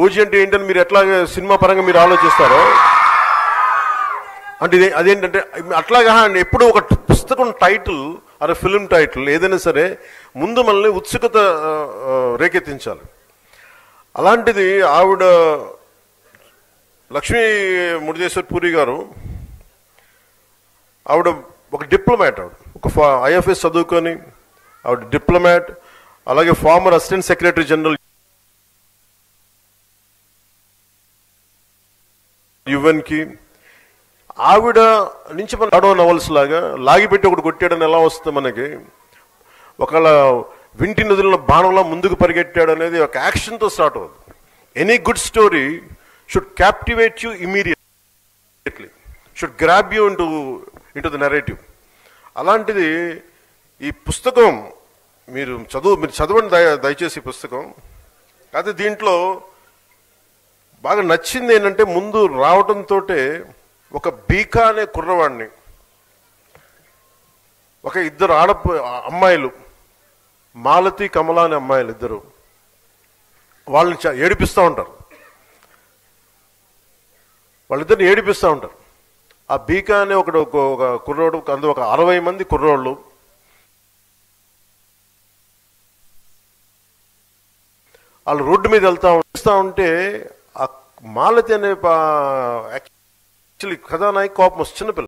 OG అంటే ఏంటని మీరు ఎట్లా సినిమా పరంగా మీరు ఆలోచిస్తారో అంటే అదేంటంటే అట్లాగా ఎప్పుడు ఒక పుస్తకం టైటిల్ అరే ఫిల్మ్ టైటిల్ ఏదైనా సరే ముందు మనల్ని ఉత్సుకత రేకెత్తించాలి. అలాంటిది ఆవిడ లక్ష్మీ మురుగేశ్వర్ పూరి గారు ఆవిడ ఒక డిప్లొమాట్, ఆవిడ ఒక ఐఎఫ్ఎస్ చదువుకొని ఆవిడ డిప్లొమాట్, అలాగే ఫార్మర్ అసిస్టెంట్ సెక్రటరీ జనరల్ యుఎన్కి. ఆవిడ నుంచి మన ఆడో నవల్స్ లాగా లాగిపెట్టి ఒకటి కొట్టాడని ఎలా వస్తుంది మనకి, ఒకవేళ వింటి నదుల బాణంలా ముందుకు పరిగెట్టాడు అనేది ఒక యాక్షన్తో స్టార్ట్ అవుతుంది. Any good story should captivate you immediately, should grab you into the narrative. అలాంటిది ఈ పుస్తకం మీరు చదవండి దయచేసి ఈ పుస్తకం. అయితే దీంట్లో బాగా నచ్చింది ఏంటంటే ముందు రావడంతో ఒక బీకా అనే కుర్రవాడిని, ఒక ఇద్దరు అమ్మాయిలు, మాలతి కమల అనే అమ్మాయిలు ఇద్దరు, వాళ్ళని ఏడిపిస్తూ ఉంటారు, వాళ్ళిద్దరిని ఏడిపిస్తూ ఉంటారు. ఆ బీకా అనే ఒక కుర్రోడు, అందులో ఒక 60 మంది కుర్రోళ్ళు, వాళ్ళు రోడ్డు మీద వెళ్తా ఉంటే ఆ మాలతి అనే యాక్చువల్లీ కథానాయకు కోపం వస్తుంది. చిన్నపిల్ల